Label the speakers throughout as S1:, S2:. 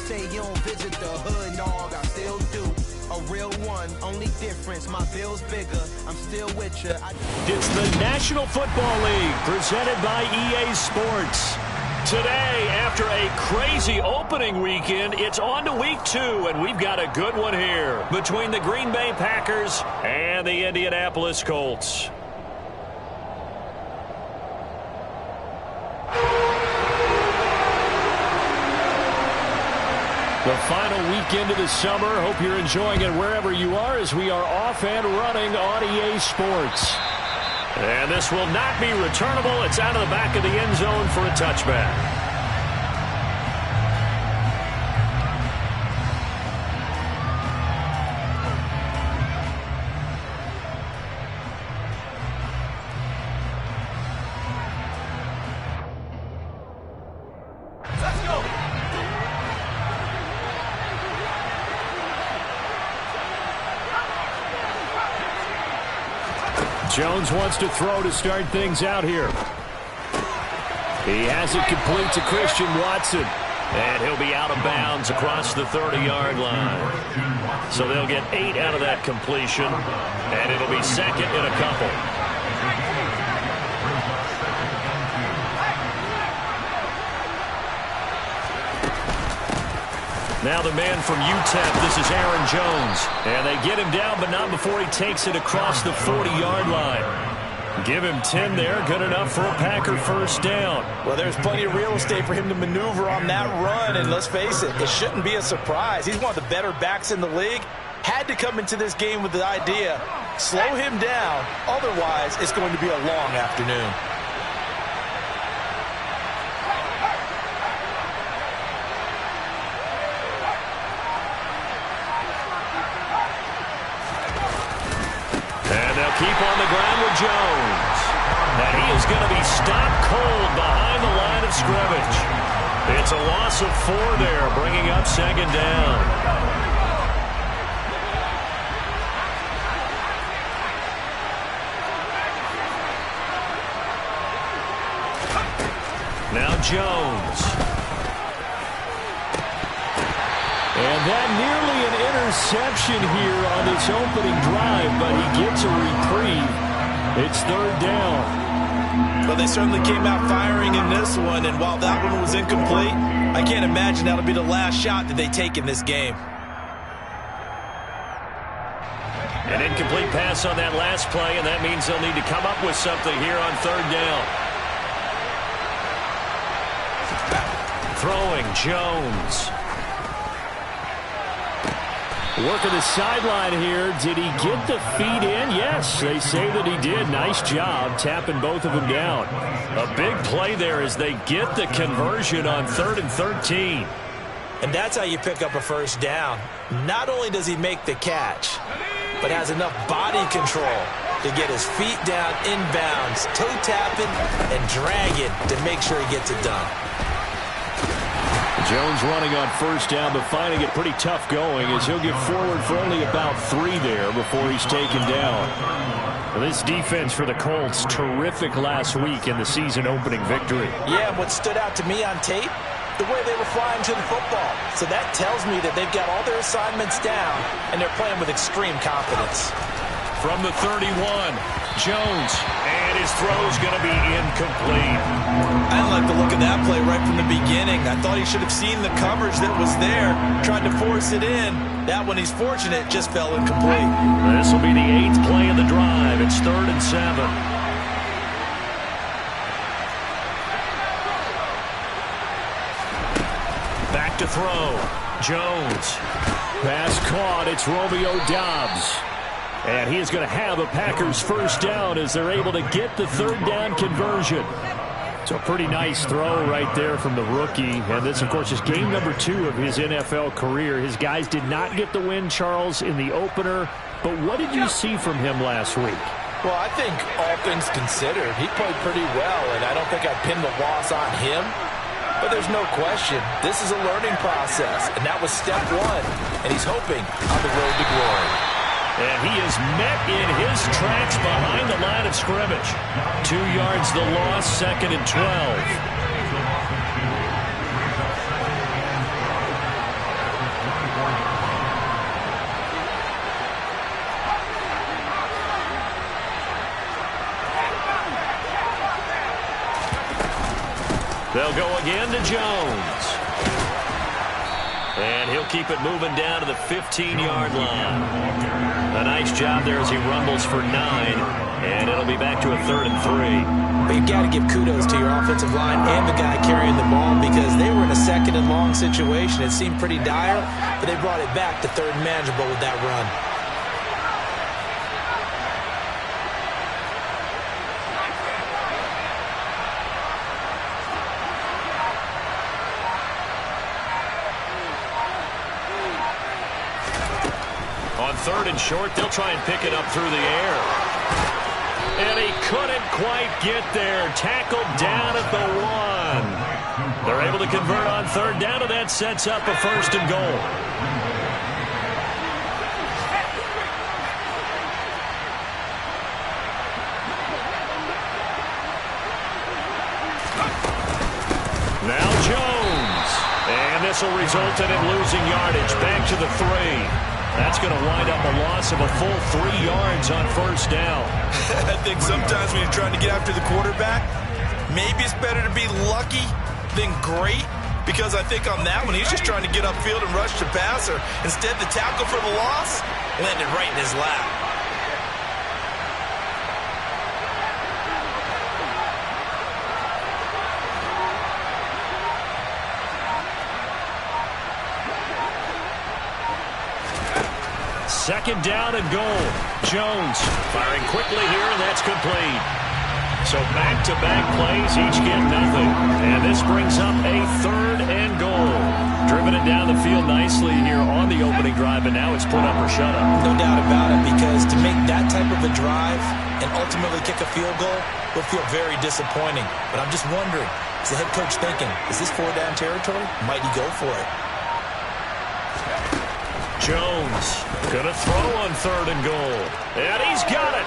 S1: say you don't visit the hood, dog, I still do. A real one, only difference, my bill's bigger. I'm still with you.
S2: It's the National Football League presented by EA Sports. Today, after a crazy opening weekend, it's on to week 2, and we've got a good one here between the Green Bay Packers and the Indianapolis Colts. The final weekend of the summer. Hope you're enjoying it wherever you are as we are off and running on EA Sports. And this will not be returnable. It's out of the back of the end zone for a touchback. Jones wants to throw to start things out here. He has it complete to Christian Watson. And he'll be out of bounds across the 30-yard line. So they'll get 8 out of that completion. And it'll be second and a couple. Now the man from UTEP, this is Aaron Jones. And they get him down, but not before he takes it across the 40-yard line. Give him 10 there, good enough for a Packer first down.
S3: Well, there's plenty of real estate for him to maneuver on that run, and let's face it, it shouldn't be a surprise. He's one of the better backs in the league. Had to come into this game with the idea, slow him down, otherwise it's going to be a long afternoon.
S2: Keep on the ground with Jones. And he is going to be stopped cold behind the line of scrimmage. It's a loss of 4 there, bringing up second down. Now Jones. And that nearly an interception here on this opening drive, but he gets a reprieve. It's third down.
S3: Well, they certainly came out firing in this one, and while that one was incomplete, I can't imagine that'll be the last shot that they take in this game.
S2: An incomplete pass on that last play, and that means they'll need to come up with something here on third down. Throwing Jones. Working the sideline here. Did he get the feet in? Yes, they say that he did. Nice job tapping both of them down. A big play there as they get the conversion on 3rd and 13.
S3: And that's how you pick up a first down. Not only does he make the catch, but has enough body control to get his feet down inbounds, toe tapping and dragging to make sure he gets it done.
S2: Jones running on first down, but finding it pretty tough going as he'll get forward for only about 3 there before he's taken down. Well, this defense for the Colts, terrific last week in the season opening victory.
S3: Yeah, and what stood out to me on tape, the way they were flying to the football. So that tells me that they've got all their assignments down, and they're playing with extreme confidence.
S2: From the 31, Jones, and his throw's going to be incomplete.
S3: I didn't like the look of that play right from the beginning. I thought he should have seen the coverage that was there, tried to force it in. That one, he's fortunate, just fell incomplete.
S2: This will be the 8th play of the drive. It's 3rd and 7. Back to throw. Jones. Pass caught. It's Romeo Doubs. And he is going to have a Packers first down as they're able to get the 3rd down conversion. So a pretty nice throw right there from the rookie. And this, of course, is game number 2 of his NFL career. His guys did not get the win, Charles, in the opener. But what did you see from him last week?
S3: Well, I think all things considered, he played pretty well, and I don't think I'd pin the loss on him. But there's no question, this is a learning process, and that was step 1. And he's hoping on the road to glory.
S2: And he is met in his tracks behind the line of scrimmage. 2 yards the loss, 2nd and 12. They'll go again to Jones. And he'll keep it moving down to the 15-yard line. A nice job there as he rumbles for 9. And it'll be back to a 3rd and 3.
S3: But you've got to give kudos to your offensive line and the guy carrying the ball because they were in a 2nd and long situation. It seemed pretty dire, but they brought it back to 3rd and manageable with that run.
S2: On 3rd and short, they'll try and pick it up through the air. And he couldn't quite get there. Tackled down at the 1. They're able to convert on 3rd down, and that sets up a 1st and goal. Now Jones. And this will result in him losing yardage. Back to the 3. That's going to wind up a loss of a full 3 yards on 1st down.
S3: I think sometimes when you're trying to get after the quarterback, maybe it's better to be lucky than great, because I think on that one, he's just trying to get upfield and rush the passer. Instead, the tackle for the loss landed right in his lap.
S2: Second down and goal. Jones firing quickly here, and that's complete. So back-to-back plays, each get nothing. And this brings up a 3rd and goal. Driven it down the field nicely here on the opening drive, and now it's put up or shut up.
S3: No doubt about it, because to make that type of a drive and ultimately kick a field goal will feel very disappointing. But I'm just wondering, is the head coach thinking, is this 4-down territory? Might he go for it?
S2: Jones gonna throw on 3rd and goal. And he's got it.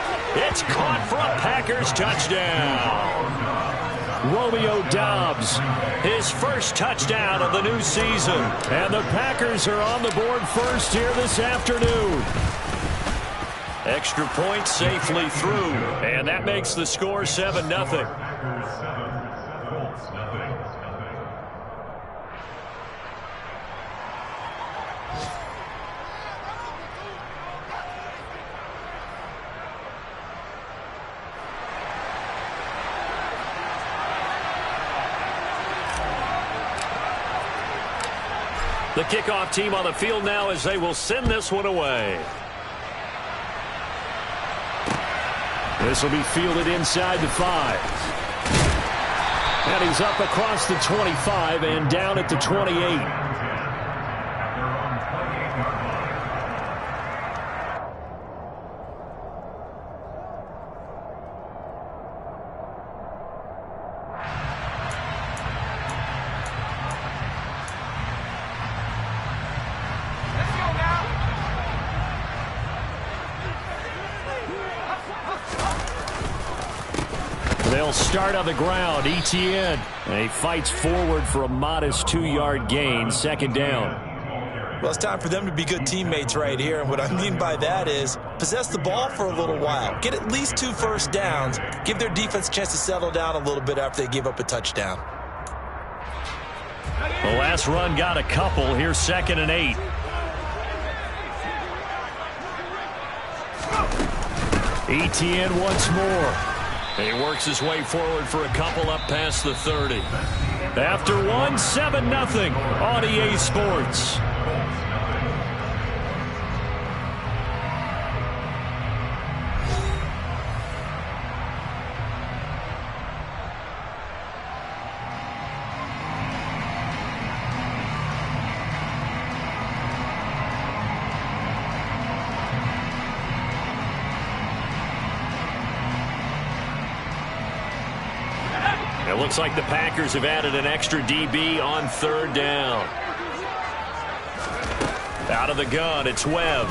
S2: It's caught for a Packers touchdown. Romeo Doubs, his first touchdown of the new season. And the Packers are on the board first here this afternoon. Extra point safely through. And that makes the score 7-0. The kickoff team on the field now as they will send this one away. This will be fielded inside the 5. And he's up across the 25 and down at the 28. They'll start on the ground. Etienne. And he fights forward for a modest 2-yard gain. 2nd down.
S3: Well, it's time for them to be good teammates right here. And what I mean by that is possess the ball for a little while. Get at least 2 first downs. Give their defense a chance to settle down a little bit after they give up a touchdown.
S2: The last run got a couple. Here's 2nd and 8. Etienne once more. He works his way forward for a couple up past the 30. After 1, 7-0 on EA Sports. It looks like the Packers have added an extra DB on 3rd down. Out of the gun, it's Webb.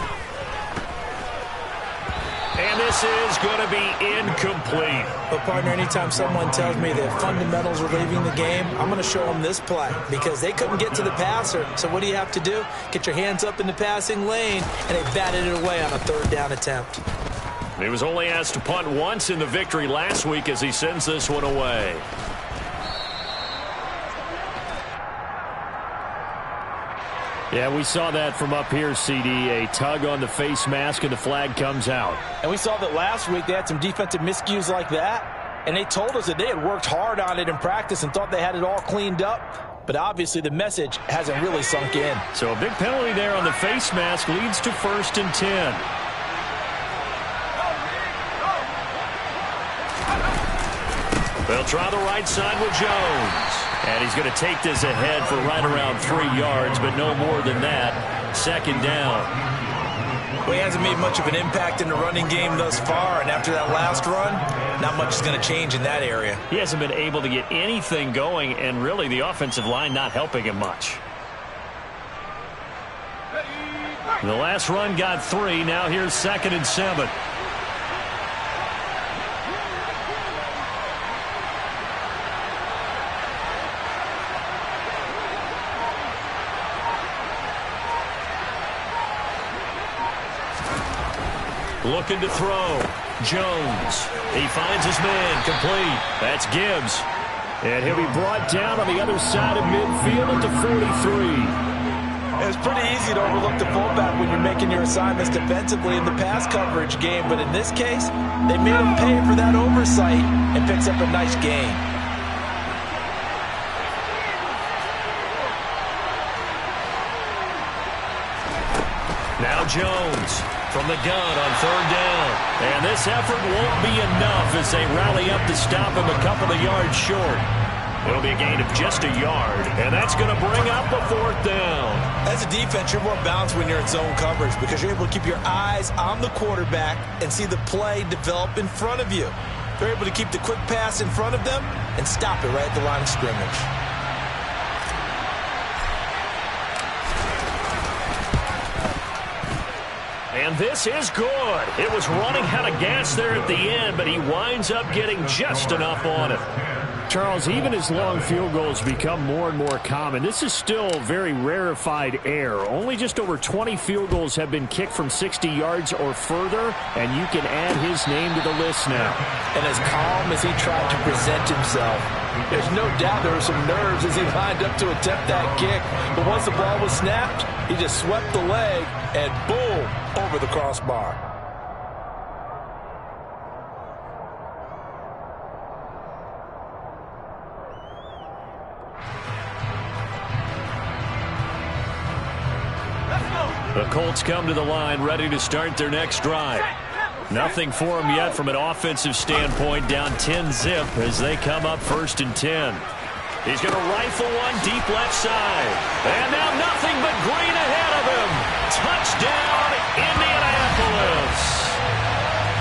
S2: And this is going to be incomplete.
S3: But, partner, anytime someone tells me that fundamentals are leaving the game, I'm going to show them this play because they couldn't get to the passer. So what do you have to do? Get your hands up in the passing lane, and they batted it away on a 3rd down attempt.
S2: He was only asked to punt once in the victory last week as he sends this one away. Yeah, we saw that from up here, CD. A tug on the face mask, and the flag comes out.
S3: And we saw that last week they had some defensive miscues like that, and they told us that they had worked hard on it in practice and thought they had it all cleaned up. But obviously the message hasn't really sunk in.
S2: So a big penalty there on the face mask leads to 1st and 10. They'll try the right side with Jones. And he's going to take this ahead for right around 3 yards, but no more than that. 2nd down.
S3: Well, he hasn't made much of an impact in the running game thus far, and after that last run, not much is going to change in that area.
S2: He hasn't been able to get anything going, and really the offensive line not helping him much. The last run got 3. Now here's 2nd and 7. Looking to throw. Jones. He finds his man. Complete. That's Gibbs. And he'll be brought down on the other side of midfield at the 43.
S3: It's pretty easy to overlook the fullback when you're making your assignments defensively in the pass coverage game. But in this case, they made him pay for that oversight and picks up a nice gain.
S2: Now Jones from the gun on 3rd down. And this effort won't be enough as they rally up to stop him a couple of yards short. It'll be a gain of just a yard, and that's going to bring up a 4th down.
S3: As a defense, you're more balanced when you're in zone coverage because you're able to keep your eyes on the quarterback and see the play develop in front of you. They're able to keep the quick pass in front of them and stop it right at the line of scrimmage.
S2: And this is good. It was running out of gas there at the end, but he winds up getting just enough on it. Charles, even as long field goals become more and more common, this is still very rarefied air. Only just over 20 field goals have been kicked from 60 yards or further, and you can add his name to the list now.
S3: And as calm as he tried to present himself, there's no doubt there were some nerves as he lined up to attempt that kick. But once the ball was snapped, he just swept the leg and boom, over the crossbar.
S2: The Colts come to the line ready to start their next drive. Nothing for them yet from an offensive standpoint, down 10-zip as they come up 1st and 10. He's going to rifle one deep left side. And now nothing but green ahead of him. Touchdown, Indianapolis.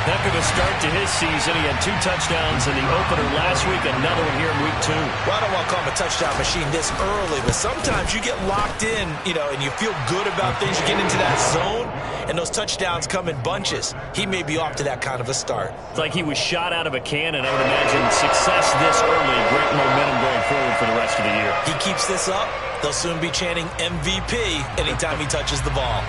S2: Heck of a start to his season. He had 2 touchdowns in the opener last week, another one here in week 2.
S3: Well, I don't want to call him a touchdown machine this early, but sometimes you get locked in, and you feel good about things. You get into that zone, and those touchdowns come in bunches. He may be off to that kind of a start.
S2: It's like he was shot out of a cannon. I would imagine success this early, great momentum going forward for the rest of the year.
S3: He keeps this up, they'll soon be chanting MVP anytime he touches the ball.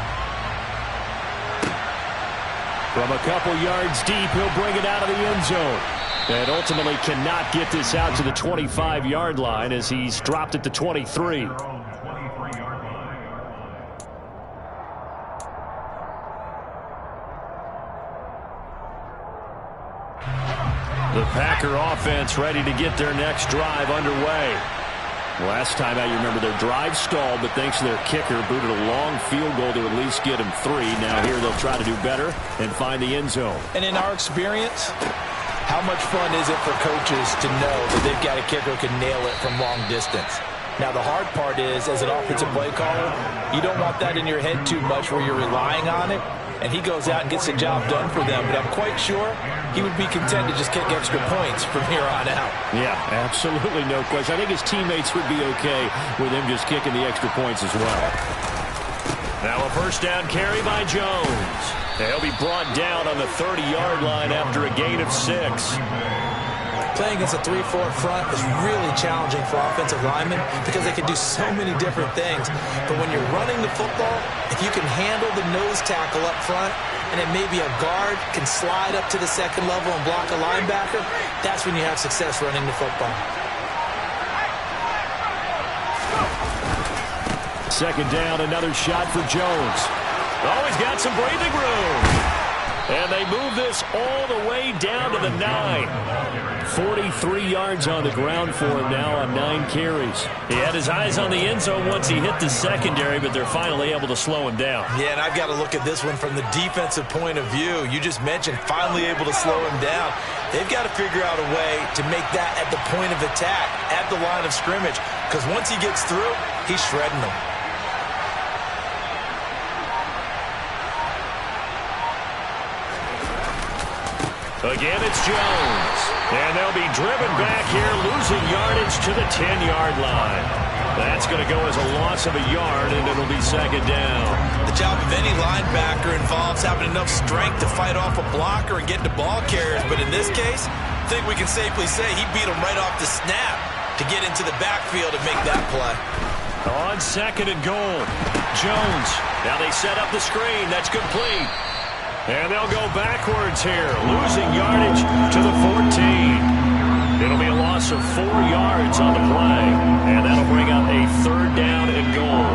S2: From a couple yards deep, he'll bring it out of the end zone. And ultimately cannot get this out to the 25-yard line as he's dropped at the 23. The Packer offense ready to get their next drive underway. Last time out, you remember their drive stalled, but thanks to their kicker, booted a long field goal to at least get him 3. Now here they'll try to do better and find the end zone.
S3: And in our experience, how much fun is it for coaches to know that they've got a kicker who can nail it from long distance? Now, the hard part is, as an offensive play caller, you don't want that in your head too much where you're relying on it, and he goes out and gets the job done for them. But I'm quite sure he would be content to just kick extra points from here on out.
S2: Yeah, absolutely no question. I think his teammates would be okay with him just kicking the extra points as well. Now a 1st down carry by Jones. He'll be brought down on the 30-yard line after a gain of 6.
S3: Playing against a 3-4 front is really challenging for offensive linemen because they can do so many different things. But when you're running the football, if you can handle the nose tackle up front, and then maybe a guard can slide up to the 2nd level and block a linebacker, that's when you have success running the football.
S2: second down, another shot for Jones. Oh, he's got some breathing room. And they move this all the way down to the 9. 43 yards on the ground for him now on 9 carries. He had his eyes on the end zone once he hit the secondary, but they're finally able to slow him down.
S3: Yeah, and I've got to look at this one from the defensive point of view. You just mentioned finally able to slow him down. They've got to figure out a way to make that at the point of attack, at the line of scrimmage, because once he gets through, he's shredding them.
S2: Again, it's Jones. And they'll be driven back here, losing yardage to the 10-yard line. That's going to go as a loss of a yard, and it'll be second down.
S3: The job of any linebacker involves having enough strength to fight off a blocker and get to ball carriers. But in this case, I think we can safely say he beat him right off the snap to get into the backfield and make that play.
S2: On second and goal, Jones. Now they set up the screen. That's complete. And they'll go backwards here, losing yardage to the 14. It'll be a loss of 4 yards on the play, and that'll bring up a third down and goal.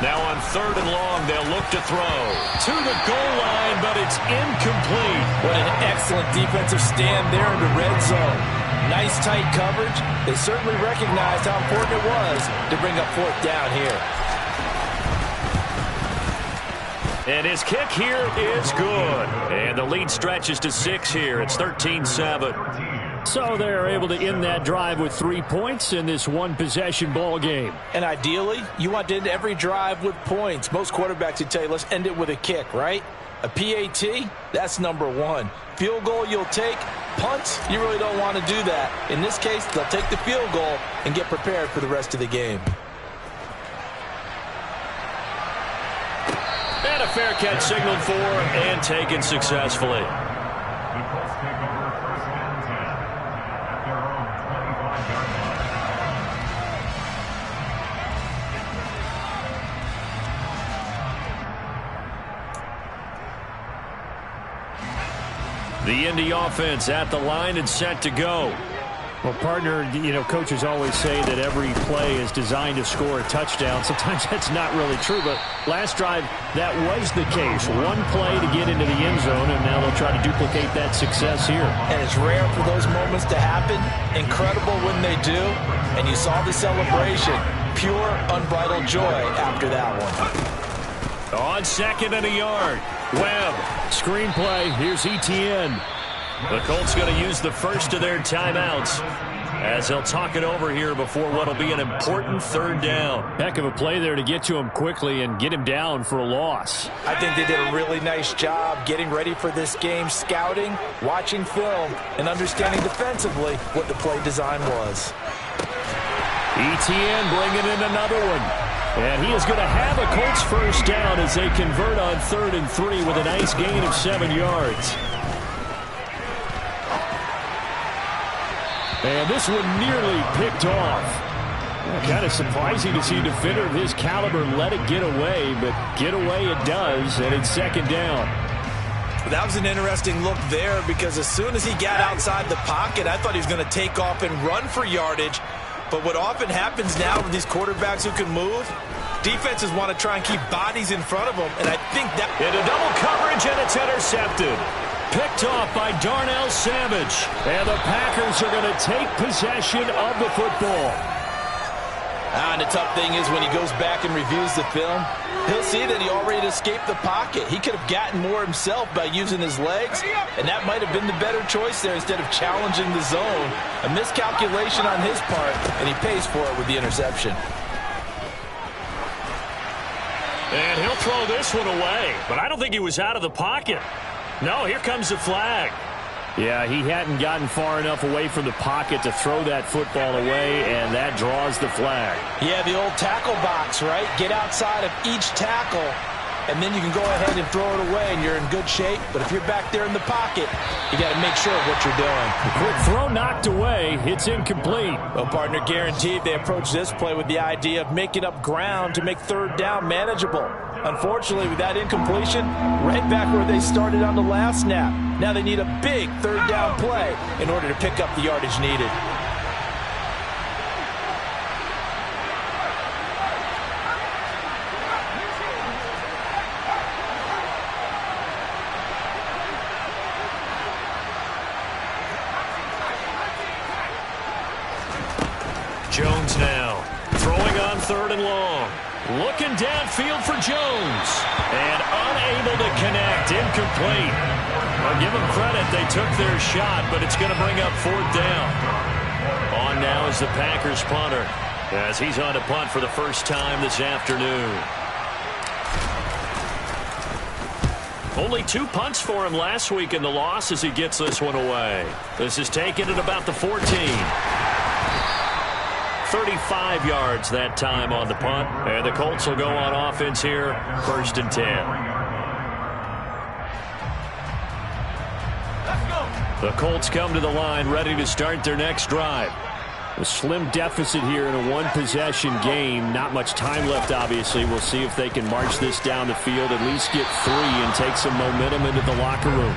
S2: Now on third and long, they'll look to throw to the goal line, but it's incomplete.
S3: What an excellent defensive stand there in the red zone. Nice tight coverage. They certainly recognized how important it was to bring up fourth down here.
S2: And his kick here is good. And the lead stretches to 6 here. It's 13-7. So they're able to end that drive with 3 points in this one-possession ball game.
S3: And ideally, you want to end every drive with points. Most quarterbacks would tell you, let's end it with a kick, right? A PAT, that's number 1. Field goal you'll take. Punts, you really don't want to do that. In this case, they'll take the field goal and get prepared for the rest of the game.
S2: And a fair catch signaled for and taken successfully. The Indy offense at the line and set to go.
S4: Well, partner, coaches always say that every play is designed to score a touchdown. Sometimes that's not really true, but last drive, that was the case. One play to get into the end zone, and now they'll try to duplicate that success here.
S3: And it's rare for those moments to happen. Incredible when they do. And you saw the celebration. Pure, unbridled joy after that one.
S2: On second and a yard, Webb.
S4: Screenplay, here's Etienne.
S2: The Colts going to use the first of their timeouts as they'll talk it over here before what will be an important third down.
S4: Heck of a play there to get to him quickly and get him down for a loss.
S3: I think they did a really nice job getting ready for this game, scouting, watching film, and understanding defensively what the play design was.
S2: Etienne bringing in another one. And he is going to have a Colts first down as they convert on 3rd and 3 with a nice gain of 7 yards. And this one nearly picked off. Kind of surprising to see a defender of his caliber let it get away, but get away it does, and it's second down.
S3: That was an interesting look there because as soon as he got outside the pocket, I thought he was going to take off and run for yardage. But what often happens now with these quarterbacks who can move, defenses want to try and keep bodies in front of them, and I think that...
S2: Into double coverage, and it's intercepted. Picked off by Darnell Savage. And the Packers are going to take possession of the football.
S3: And the tough thing is when he goes back and reviews the film, he'll see that he already escaped the pocket. He could have gotten more himself by using his legs, and that might have been the better choice there instead of challenging the zone. A miscalculation on his part, and he pays for it with the interception.
S2: And he'll throw this one away, but I don't think he was out of the pocket. No, here comes the flag.
S4: Yeah, he hadn't gotten far enough away from the pocket to throw that football away, and that draws the flag.
S3: Yeah, the old tackle box, right? Get outside of each tackle, and then you can go ahead and throw it away, and you're in good shape. But if you're back there in the pocket, you got to make sure of what you're doing.
S4: The quick throw knocked away. It's incomplete.
S3: Well, partner, guaranteed they approach this play with the idea of making up ground to make third down manageable. Unfortunately, with that incompletion, right back where they started on the last snap. Now they need a big third down play in order to pick up the yardage needed.
S2: Jones now throwing on 3rd and long. Looking downfield for Jones. And unable to connect. Incomplete. Well, give them credit. They took their shot, but it's going to bring up 4th down. On now is the Packers punter, as he's on to punt for the first time this afternoon. Only 2 punts for him last week in the loss as he gets this one away. This is taken at about the 14. 35 yards that time on the punt. And the Colts will go on offense here, 1st and 10. The Colts come to the line ready to start their next drive. A slim deficit here in a one-possession game. Not much time left, obviously. We'll see if they can march this down the field, at least get 3 and take some momentum into the locker room.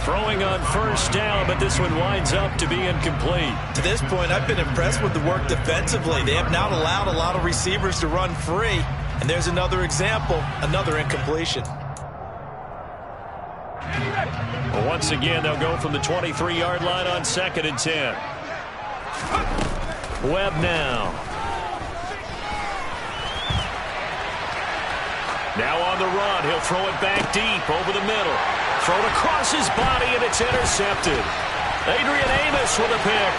S2: Throwing on 1st down, but this one winds up to be incomplete.
S3: To this point, I've been impressed with the work defensively. They have not allowed a lot of receivers to run free. And there's another example, another incompletion.
S2: Well, once again, they'll go from the 23-yard line on 2nd and 10. Webb now. Now on the run. He'll throw it back deep over the middle. Thrown across his body, and it's intercepted. Adrian Amos with a pick.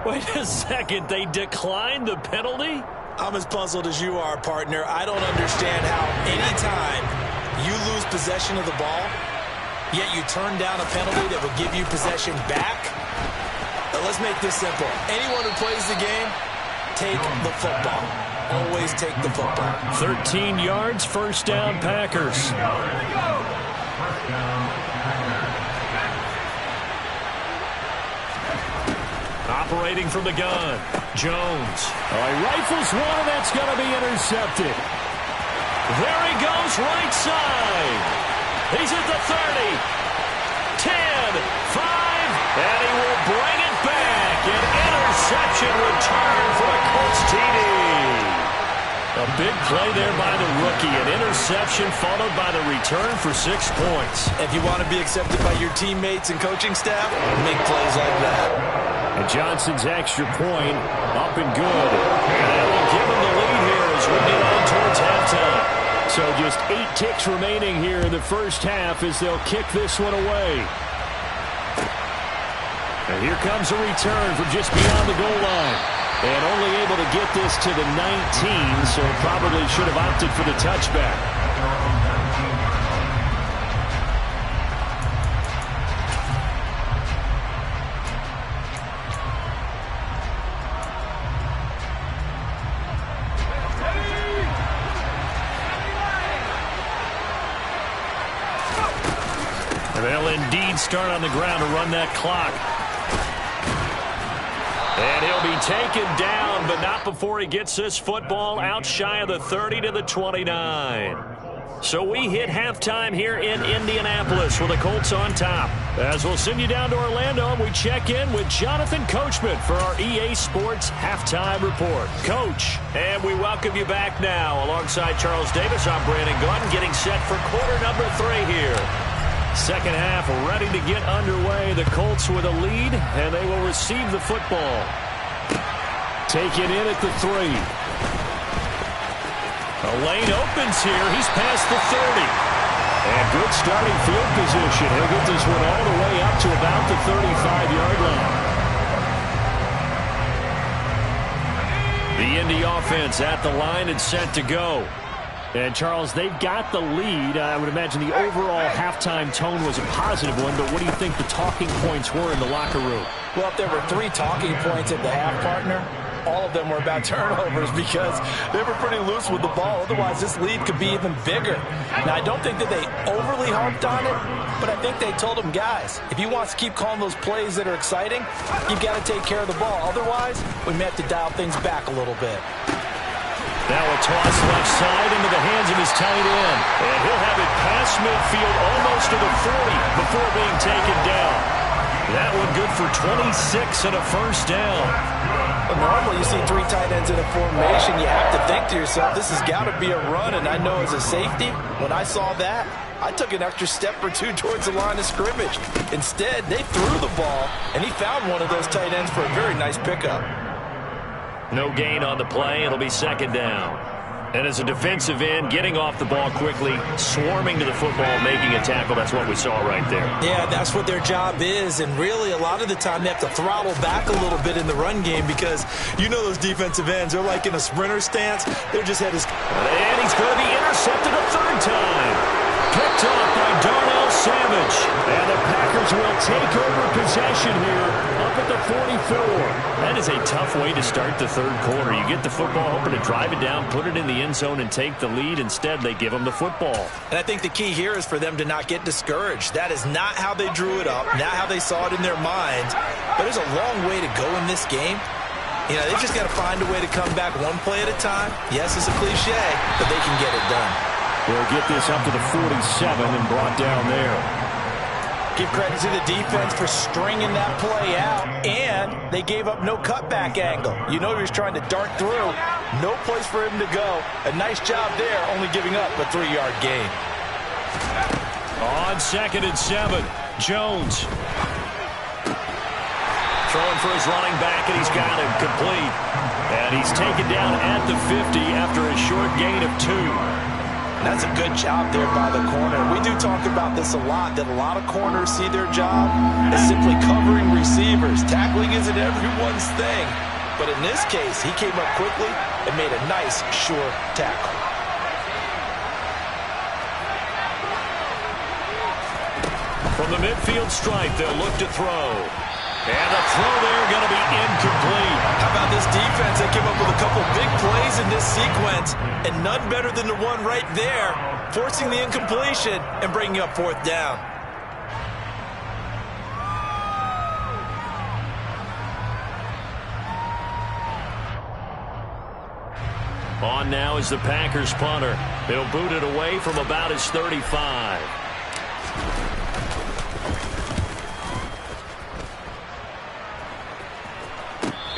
S2: Wait a second. They declined the penalty?
S3: I'm as puzzled as you are, partner. I don't understand how anytime you lose possession of the ball, yet you turn down a penalty that would give you possession back. But let's make this simple. Anyone who plays the game, take the football. Always take the football.
S2: 13 yards, 1st down, Packers. Operating from the gun, Jones.
S4: Oh, he rifles one, and that's going to be intercepted.
S2: There he goes, right side. He's at the 30, 10, 5, and he will bring it back. An interception return for the Colts TD. A big play there by the rookie. An interception followed by the return for 6 points.
S3: If you want to be accepted by your teammates and coaching staff, make plays like that.
S4: And Johnson's extra point up and good.
S2: And that will give him the lead here as we get on towards halftime.
S4: So just 8 ticks remaining here in the first half as they'll kick this one away. And here comes a return from just beyond the goal line. And only able to get this to the 19, so probably should have opted for the touchback.
S2: And they'll indeed start on the ground to run that clock. And he'll be taken down, but not before he gets this football out shy of the 30 to the 29. So we hit halftime here in Indianapolis with the Colts on top. As we'll send you down to Orlando, we check in with Jonathan Coachman for our EA Sports Halftime Report. Coach, and we welcome you back now. Alongside Charles Davis, I'm Brandon Gunn, getting set for quarter number 3 here. Second half ready to get underway. The Colts with a lead, and they will receive the football.
S4: Taken in at the 3.
S2: A lane opens here. He's past the 30.
S4: And good starting field position. He'll get this one all the way up to about the 35-yard line.
S2: The Indy offense at the line and set to go. And, Charles, they've got the lead. I would imagine the overall halftime tone was a positive one, but what do you think the talking points were in the locker room?
S3: Well, if there were 3 talking points at the half, partner, all of them were about turnovers because they were pretty loose with the ball. Otherwise, this lead could be even bigger. Now, I don't think that they overly harped on it, but I think they told them, guys, if he wants to keep calling those plays that are exciting, you've got to take care of the ball. Otherwise, we may have to dial things back a little bit.
S2: Now a toss left side into the hands of his tight end. And he'll have it past midfield almost to the 40 before being taken down. That one good for 26 and a first down.
S3: Well, normally you see 3 tight ends in a formation. You have to think to yourself, this has got to be a run. And I know as a safety, when I saw that, I took an extra step or 2 towards the line of scrimmage. Instead, they threw the ball, and he found one of those tight ends for a very nice pickup.
S2: No gain on the play. It'll be second down. And as a defensive end, getting off the ball quickly, swarming to the football, making a tackle, that's what we saw right there.
S3: Yeah, that's what their job is. And really, a lot of the time, they have to throttle back a little bit in the run game because you know those defensive ends, they're like in a sprinter stance. They're just head is...
S2: And he's going to be intercepted a third time. Picked off by Darnell Savage. And the Packers will take over possession here up at the 44. That is a tough way to start the third quarter. You get the football, hoping to drive it down, put it in the end zone, and take the lead. Instead, they give them the football.
S3: And I think the key here is for them to not get discouraged. That is not how they drew it up, not how they saw it in their minds. But there's a long way to go in this game. You know, they've just got to find a way to come back one play at a time. Yes, it's a cliche, but they can get it done.
S2: They'll get this up to the 47 and brought down there.
S3: Give credit to the defense for stringing that play out, and they gave up no cutback angle. You know he was trying to dart through. No place for him to go. A nice job there, only giving up a 3-yard gain.
S2: On 2nd and 7, Jones. Throwing for his running back, and he's got him complete. And he's taken down at the 50 after a short gain of 2.
S3: That's a good job there by the corner. We do talk about this a lot, that a lot of corners see their job as simply covering receivers. Tackling isn't everyone's thing. But in this case, he came up quickly and made a nice, sure tackle.
S2: From the midfield stripe, they'll look to throw. And the throw there going to be incomplete.
S3: How about this defense? They came up with a couple big plays in this sequence, and none better than the one right there, forcing the incompletion and bringing up 4th down.
S2: On now is the Packers punter. He'll boot it away from about his 35.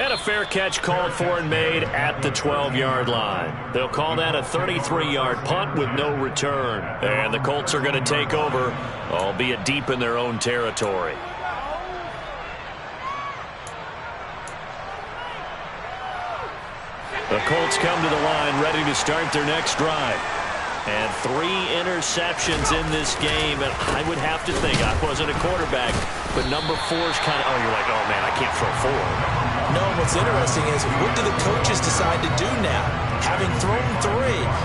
S2: And a fair catch called for and made at the 12-yard line. They'll call that a 33-yard punt with no return. And the Colts are going to take over, albeit deep in their own territory. The Colts come to the line ready to start their next drive. And 3 interceptions in this game. And I would have to think, I wasn't a quarterback, but number 4 is kind of, you're like, oh, man, I can't throw 4.
S3: No, what's interesting is, what do the coaches decide to do now? Having thrown 3,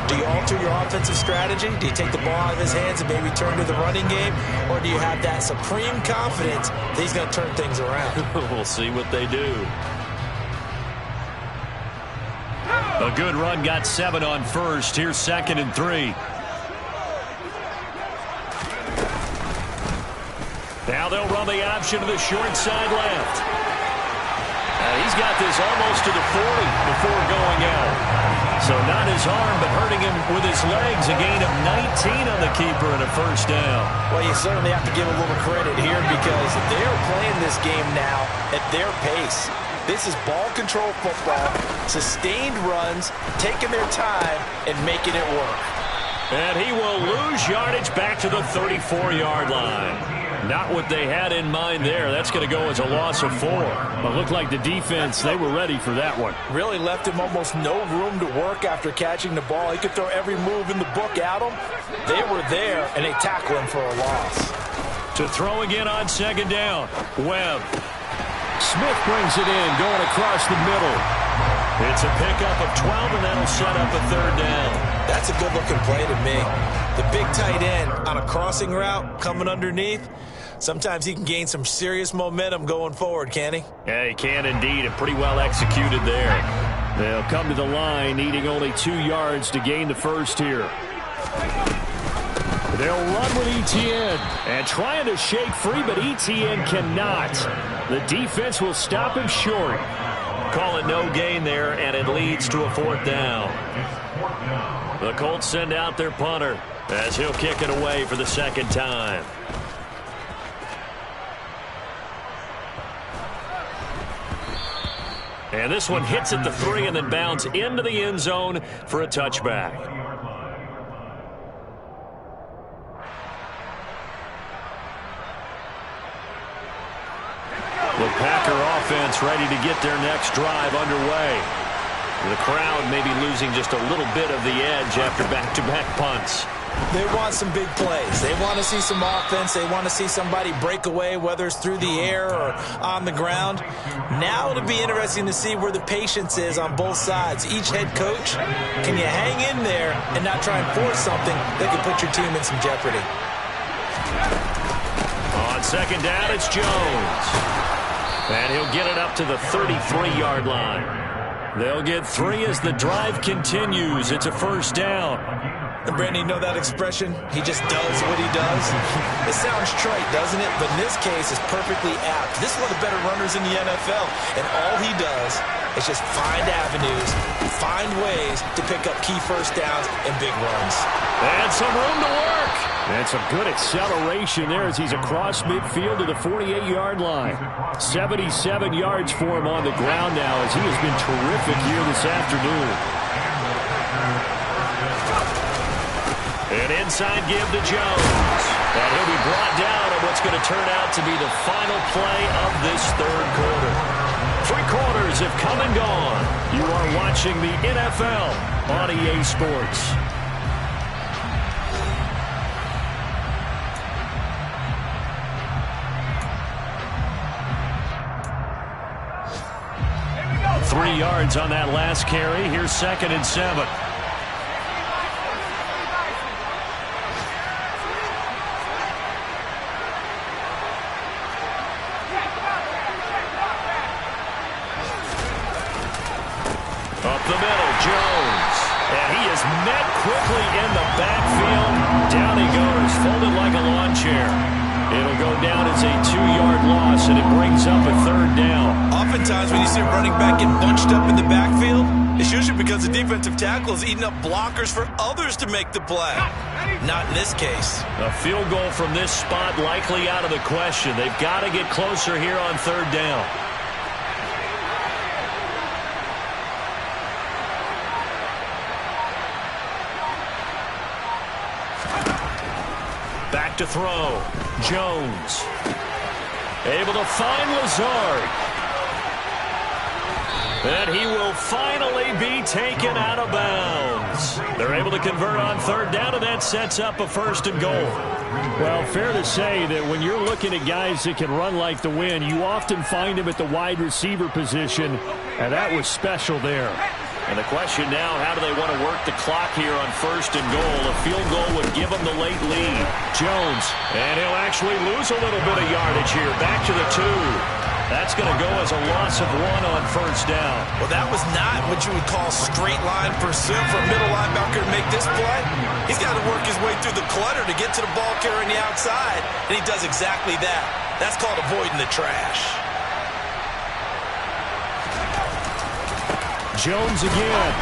S3: do you alter your offensive strategy? Do you take the ball out of his hands and maybe turn to the running game? Or do you have that supreme confidence that he's going to turn things around?
S2: We'll see what they do. A good run, got 7 on first. Here's 2nd and 3. Now they'll run the option to the short side left. He's got this almost to the 40 before going out. So not his arm, but hurting him with his legs. A gain of 19 on the keeper and a first down.
S3: Well, you certainly have to give a little credit here because they're playing this game now at their pace. This is ball control football, sustained runs, taking their time, and making it work.
S2: And he will lose yardage back to the 34-yard line. Not what they had in mind there. That's going to go as a loss of 4. It looked like the defense, they were ready for that one.
S3: Really left him almost no room to work after catching the ball. He could throw every move in the book at him. They were there, and they tackle him for a loss.
S2: To throw again on 2nd down. Webb. Smith brings it in, going across the middle. It's a pickup of 12, and that'll set up a 3rd down.
S3: That's a good-looking play to me. The big tight end on a crossing route coming underneath, sometimes he can gain some serious momentum going forward, can he?
S2: Yeah, he can indeed, and pretty well executed there. They'll come to the line, needing only 2 yards to gain the first here. They'll run with Etienne, and trying to shake free, but Etienne cannot. The defense will stop him short. Call it no gain there, and it leads to a 4th down. The Colts send out their punter as he'll kick it away for the 2nd time. And this one hits at the 3 and then bounds into the end zone for a touchback. The Packer offense ready to get their next drive underway. The crowd may be losing just a little bit of the edge after back-to-back punts.
S3: They want some big plays. They want to see some offense. They want to see somebody break away, whether it's through the air or on the ground. Now it'll be interesting to see where the patience is on both sides. Each head coach, can you hang in there and not try and force something that could put your team in some jeopardy?
S2: On 2nd down, it's Jones. And he'll get it up to the 33-yard line. They'll get 3 as the drive continues. It's a 1st down.
S3: And Brandon, you know that expression? He just does what he does. It sounds trite, doesn't it? But in this case, it's perfectly apt. This is one of the better runners in the NFL. And all he does is just find avenues, find ways to pick up key 1st downs and big runs.
S2: And some room to work. And some good acceleration there as he's across midfield to the 48-yard line. 77 yards for him on the ground now as he has been terrific here this afternoon. An inside give to Jones. And he'll be brought down on what's going to turn out to be the final play of this 3rd quarter. 3 quarters have come and gone. You are watching the NFL on EA Sports. Here we go. 3 yards on that last carry. Here's 2nd and 7. Up the middle, Jones. And he is met quickly in the backfield. Down he goes, folded like a lawn chair. It'll go down as a 2-yard loss, and it brings up a 3rd down.
S3: Oftentimes when you see a running back get bunched up in the backfield, it's usually because the defensive tackle is eating up blockers for others to make the play. Not in this case.
S2: A field goal from this spot likely out of the question. They've got to get closer here on 3rd down. Back to throw. Jones. Able to find Lazard. And he will finally be taken out of bounds. They're able to convert on 3rd down, and that sets up a 1st and goal. Well, fair to say that when you're looking at guys that can run like the wind, you often find them at the wide receiver position, and that was special there. And the question now, how do they want to work the clock here on 1st and goal? A field goal would give them the late lead. Jones, and he'll actually lose a little bit of yardage here. Back to the 2. That's going to go as a loss of 1 on 1st down.
S3: Well, that was not what you would call straight line pursuit for a middle linebacker to make this play. He's got to work his way through the clutter to get to the ball carrier on the outside, and he does exactly that. That's called avoiding the trash.
S2: Jones again.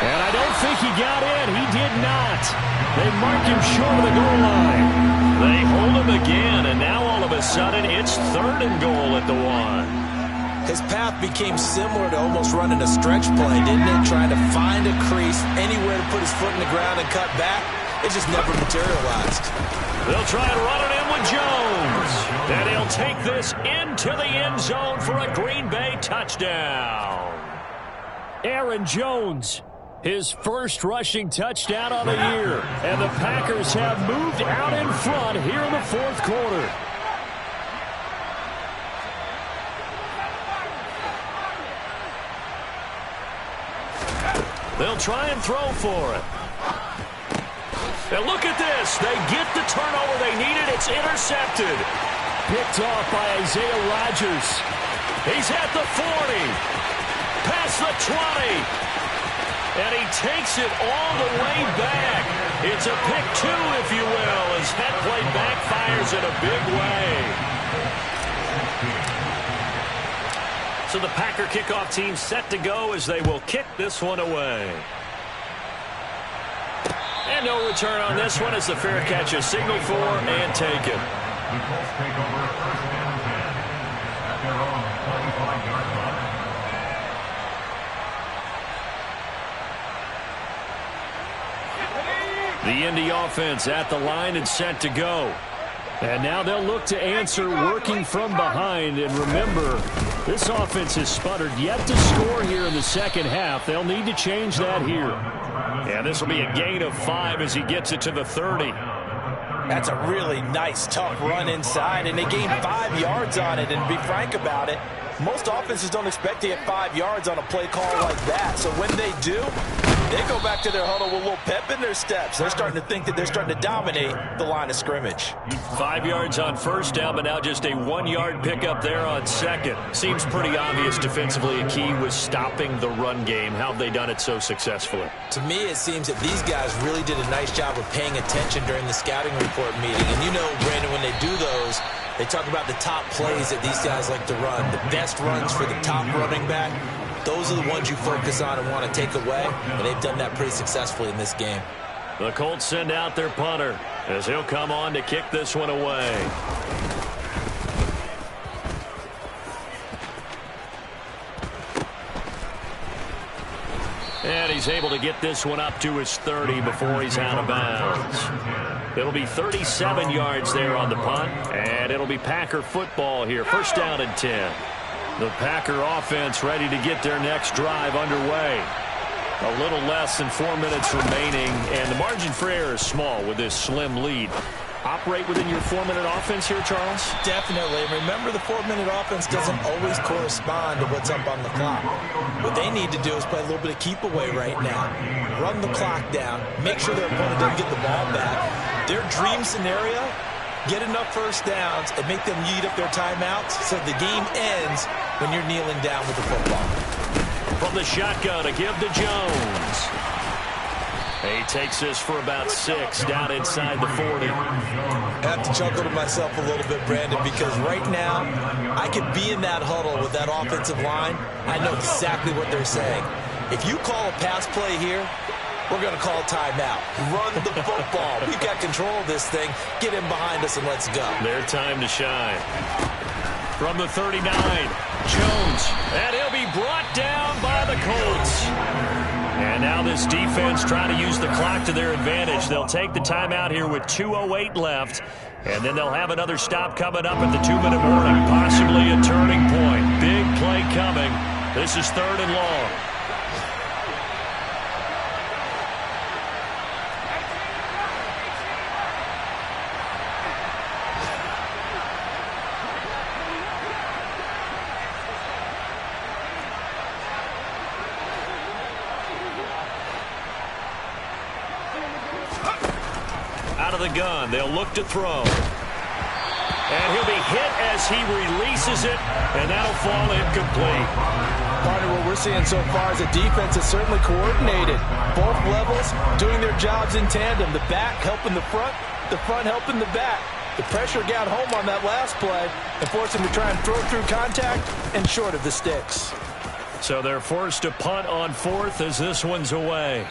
S2: And I don't think he got in. He did not. They marked him short of the goal line. They hold him again, and now all of a sudden it's 3rd and goal at the 1.
S3: His path became similar to almost running a stretch play, didn't it? Trying to find a crease, anywhere to put his foot in the ground and cut back. It just never materialized.
S2: They'll try and run it in with Jones. And he'll take this into the end zone for a Green Bay touchdown. Aaron Jones, his 1st rushing touchdown on the year. And the Packers have moved out in front here in the 4th quarter. They'll try and throw for it. And look at this. They get the turnover they needed. It's intercepted.
S4: Picked off by Isaiah Rodgers.
S2: He's at the 40. Past the 20. And he takes it all the way back. It's a pick 2, if you will, as that play backfires in a big way. So the Packer kickoff team set to go as they will kick this one away. And no return on this one as the fair catch is signaled for and taken. The Indy offense at the line and set to go. And now they'll look to answer working from behind. And remember, this offense has sputtered yet to score here in the second half. They'll need to change that here. And this will be a gain of 5 as he gets it to the 30.
S3: That's a really nice, tough run inside, and they gained 5 yards on it. And to be frank about it, most offenses don't expect to get 5 yards on a play call like that. So when they do, they go back to their huddle with a little pep in their steps. They're starting to think that they're starting to dominate the line of scrimmage.
S2: 5 yards on first down, but now just a 1-yard pickup there on second. Seems pretty obvious defensively a key was stopping the run game. How have they done it so successfully?
S3: To me, it seems that these guys really did a nice job of paying attention during the scouting report meeting. And you know, Brandon, when they do those, they talk about the top plays that these guys like to run, the best runs for the top running back. Those are the ones you focus on and want to take away, and they've done that pretty successfully in this game.
S2: The Colts send out their punter as he'll come on to kick this one away. And he's able to get this one up to his 30 before he's out of bounds. It'll be 37 yards there on the punt, and it'll be Packer football here. First down and 10. The Packer offense ready to get their next drive underway. A little less than 4 minutes remaining, and the margin for error is small with this slim lead. Operate within your 4-minute offense here, Charles?
S3: Definitely. Remember, the 4-minute offense doesn't always correspond to what's up on the clock. What they need to do is play a little bit of keep away right now. Run the clock down. Make sure their opponent doesn't get the ball back. Their dream scenario, get enough first downs and make them eat up their timeouts so the game ends when you're kneeling down with the football.
S2: From the shotgun, a give to Jones. He takes this for about 6 down inside the 40.
S3: I have to chuckle to myself a little bit, Brandon, because right now I could be in that huddle with that offensive line. I know exactly what they're saying. If you call a pass play here, we're going to call timeout. Run the football. We've got control of this thing. Get in behind us and let's go.
S2: Their time to shine. From the 39, Jones. And he'll be brought down by the Colts. And now this defense trying to use the clock to their advantage. They'll take the timeout here with 2:08 left. And then they'll have another stop coming up at the 2-minute warning. Possibly a turning point. Big play coming. This is 3rd and long. Out of the gun, they'll look to throw. And he'll be hit as he releases it, and that'll fall incomplete.
S3: Partner, what we're seeing so far is the defense is certainly coordinated. Both levels doing their jobs in tandem. The back helping the front helping the back. The pressure got home on that last play and forced him to try and throw through contact and short of the sticks.
S2: So they're forced to punt on 4th as this one's away.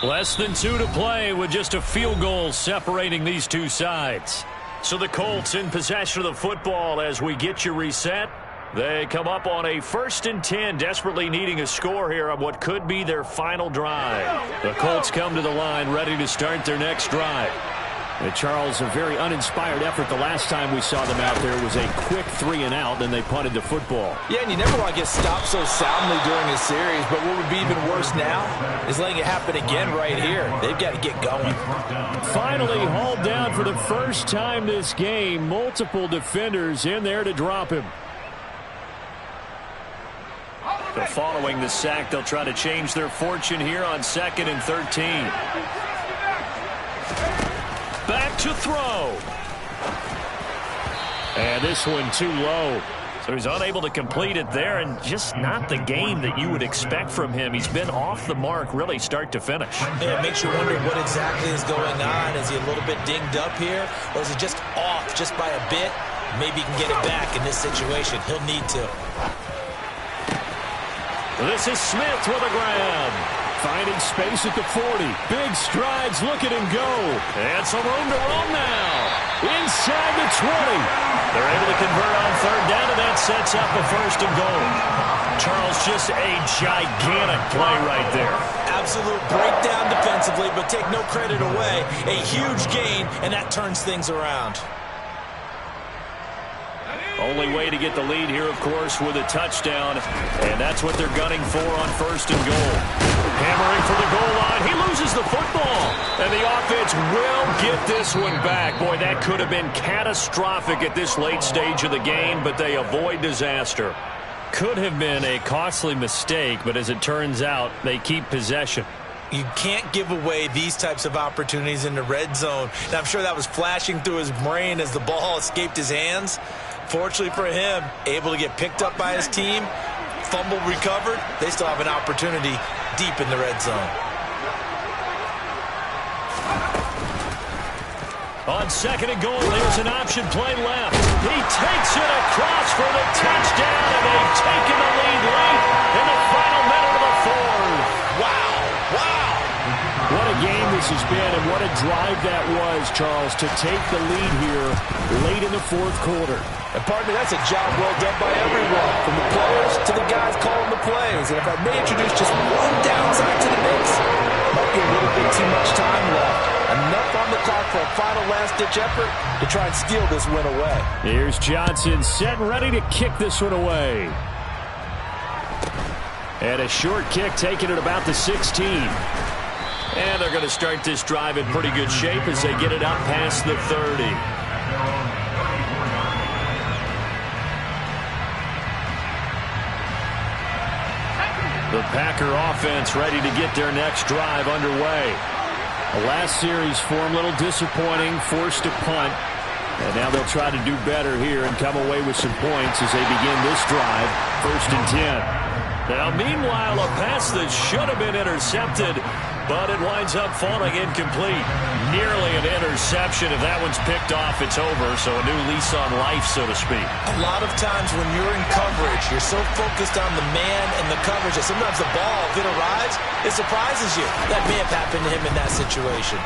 S2: Less than 2 to play with just a field goal separating these two sides. So the Colts in possession of the football as we get you reset. They come up on a 1st and 10, desperately needing a score here on what could be their final drive. The Colts come to the line ready to start their next drive.
S4: Charles, a very uninspired effort. The last time we saw them out there was a quick 3-and-out, then they punted the football.
S3: Yeah, and you never want to get stopped so soundly during a series, but what would be even worse now is letting it happen again right here. They've got to get going.
S4: Finally hauled down for the first time this game. Multiple defenders in there to drop him.
S2: So following the sack, they'll try to change their fortune here on 2nd and 13. to throw. And this one too low. So he's unable to complete it there, and just not the game that you would expect from him. He's been off the mark really start to finish.
S3: Yeah, it makes you wonder what exactly is going on. Is he a little bit dinged up here, or is it just off just by a bit? Maybe he can get it back in this situation. He'll need to.
S2: This is Smith with a grab.
S4: Finding space at the 40. Big strides, look at him go.
S2: And some room to roam now. Inside the 20. They're able to convert on third down, and that sets up a first and goal. Charles, just a gigantic play right there.
S3: Absolute breakdown defensively, but take no credit away. A huge gain, and that turns things around.
S2: Only way to get the lead here, of course, with a touchdown, and that's what they're gunning for on first and goal. Hammering for the goal line. He loses the football, and the offense will get this one back. Boy, that could have been catastrophic at this late stage of the game, but they avoid disaster.
S4: Could have been a costly mistake, but as it turns out, they keep possession.
S3: You can't give away these types of opportunities in the red zone. And I'm sure that was flashing through his brain as the ball escaped his hands. Fortunately for him, able to get picked up by his team, fumble recovered. They still have an opportunity deep in the red zone.
S2: On second and goal, there's an option play left. He takes it across for the touchdown, and they've taken the lead late in the final minute of the fourth.
S3: Wow.
S4: What a game this has been, and what a drive that was, Charles, to take the lead here late in the fourth quarter.
S3: And pardon me, that's a job well done by everyone, from the players to the guys calling the plays. And if I may introduce just one downside to the mix, might be a little bit too much time left. Enough on the clock for a final last-ditch effort to try and steal this win away.
S4: Here's Johnson set and ready to kick this one away. And a short kick taken at about the 16.
S2: And they're going to start this drive in pretty good shape as they get it up past the 30. The Packer offense ready to get their next drive underway.
S4: The last series for them, a little disappointing, forced to punt. And now they'll try to do better here and come away with some points as they begin this drive, 1st and 10.
S2: Now, meanwhile, a pass that should have been intercepted, but it winds up falling incomplete. Nearly an interception. If that one's picked off, it's over. So a new lease on life, so to speak.
S3: A lot of times when you're in coverage, you're so focused on the man and the coverage that sometimes the ball, if it arrives, it surprises you. That may have happened to him in that situation.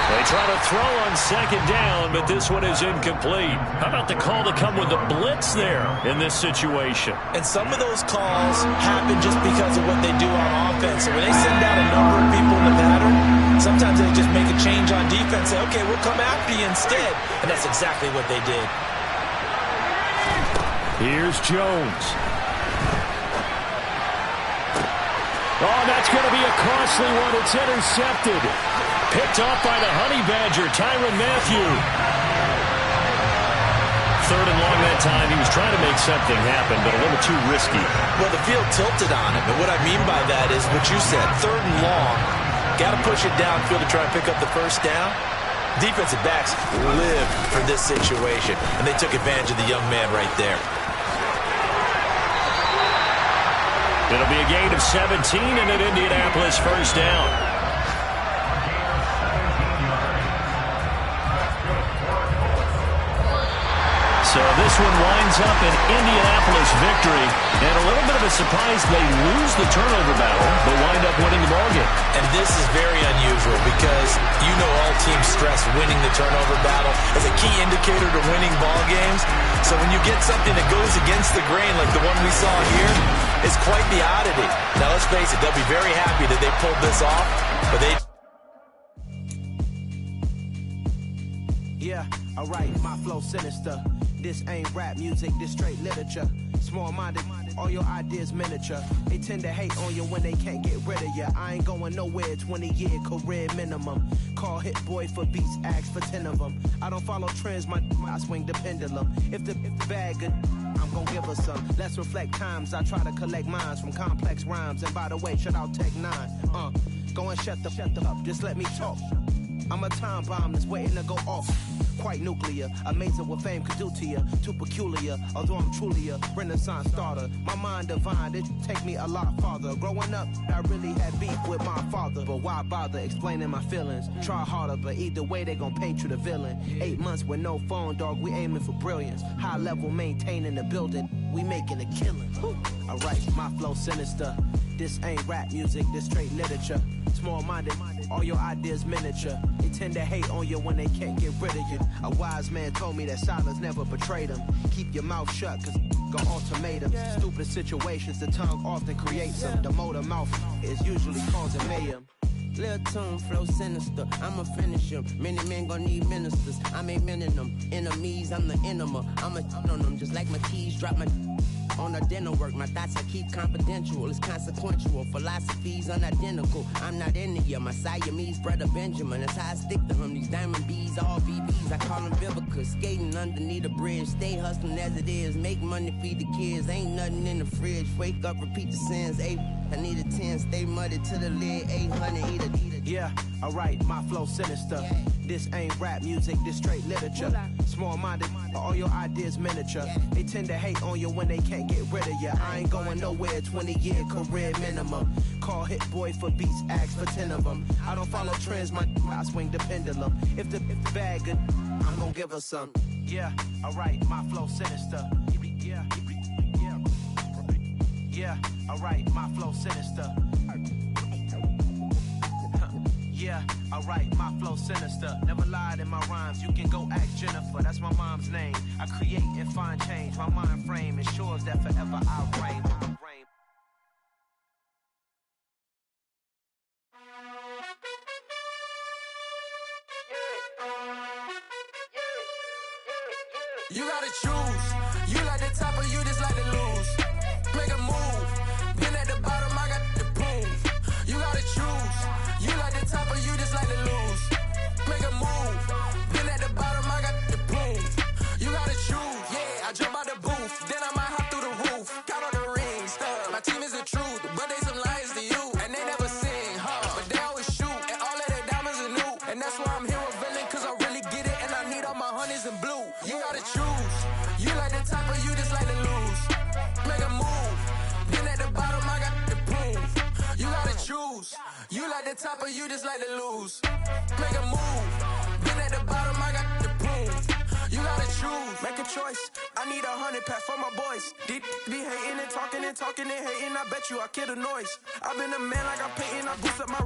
S2: They try to throw on second down, but this one is incomplete. How about the call to come with the blitz there in this situation?
S3: And some of those calls happen just because of what they do on offense. So when they send out a number of people in the pattern, sometimes they just make a change on defense. Say, okay, we'll come after you instead. And that's exactly what they did.
S4: Here's Jones. Oh, that's going to be a costly one. It's intercepted.
S2: Picked off by the Honey Badger, Tyrann Mathieu. 3rd and long that time. He was trying to make something happen, but a little too risky.
S3: Well, the field tilted on him. And what I mean by that is what you said. 3rd and long. Got to push it downfield to try and pick up the first down. Defensive backs lived for this situation, and they took advantage of the young man right there.
S2: It'll be a gain of 17 and an Indianapolis first down. So this one winds up an Indianapolis victory. And a little bit of a surprise, they lose the turnover battle, but wind up winning the ballgame.
S3: And this is very unusual because you know all teams stress winning the turnover battle as a key indicator to winning ball games. So when you get something that goes against the grain like the one we saw here, it's quite the oddity. Now let's face it, they'll be very happy that they pulled this off, but they...
S1: Yeah, alright, my flow sinister. This ain't rap music, this straight literature. Small-minded, all your ideas miniature. They tend to hate on you when they can't get rid of you. I ain't going nowhere, 20-year career minimum. Call Hit Boy for beats, ask for 10 of them. I don't follow trends, I swing the pendulum. If the bag good, I'm gonna give her some. Let's reflect times, I try to collect minds from complex rhymes. And by the way, shout out Tech 9. Go and shut the up, just let me talk. I'm a time bomb that's waiting to go off. Quite nuclear, amazing what fame could do to you. Too peculiar, although I'm truly a renaissance starter. My mind divine, it take me a lot farther. Growing up, I really had beef with my father. But why bother explaining my feelings? Try harder, but either way they gon' paint you the villain. 8 months with no phone, dog, we aiming for brilliance. High level maintaining the building, we making a killing. I write my flow sinister. This ain't rap music, this straight literature. Small-minded, all your ideas miniature. They tend to hate on you when they can't get rid of you. A wise man told me that silence never betrayed him. Keep your mouth shut, cause got ultimatums. Stupid situations, the tongue often creates them. The motor mouth is usually causing mayhem.
S5: Lil' tune, flow sinister, I'ma finish him. Many men gon' need ministers, I'm aiming them. Enemies, I'm the enema, I'ma on them. Just like my keys, drop my on the dinner work. My thoughts I keep confidential, it's consequential. Philosophies unidentical, I'm not in the my Siamese brother Benjamin. That's how I stick to him, these diamond bees, all BBs. I call them Vivica, skating underneath the bridge. Stay hustling as it is, make money, feed the kids. Ain't nothing in the fridge, wake up, repeat the sins. I need a 10, stay muddy to the lid. 800, eat a.
S1: Yeah, alright, my flow sinister. This ain't rap music, this straight literature. Small-minded, all your ideas miniature. They tend to hate on you when they can't get rid of you. I ain't going nowhere, 20-year career minimum. Call Hit Boy for beats, ask for 10 of them. I don't follow trends, I swing the pendulum. If the bag good, I'm gon' give her some. Yeah, alright, my flow sinister. Yeah, alright, my flow sinister. Yeah, alright, my flow sinister. Never lied in my rhymes, you can go ask Jennifer, that's my mom's name. I create and find change, my mind frame ensures that forever I reign.
S6: You gotta choose, you like the top or you just like to lose. Make a move, been at the bottom, I got the proof. You gotta choose, you like the top or you just like to lose. Make a move, been at the bottom, I got the proof. You gotta choose, yeah, I jump out the booth, then I might hop through the roof. Count on the rings, my team is the truth, but they some liars to you. And they never sing, but they always shoot, and all of their diamonds are new. And that's why I'm here with villain, cause I really get it, and I need all my honeys in blue. You gotta choose, you like the top or you just like to lose. Make a move, been at the bottom, I got the proof. You gotta choose, you like the top or you just like to lose. Make a move, been at the bottom, I got the proof. You gotta choose, make a choice. I need 100 pack for my boys. Deep be hating and talking and hating. I bet you I kill the noise. I've been a man like I'm painting. I boost up my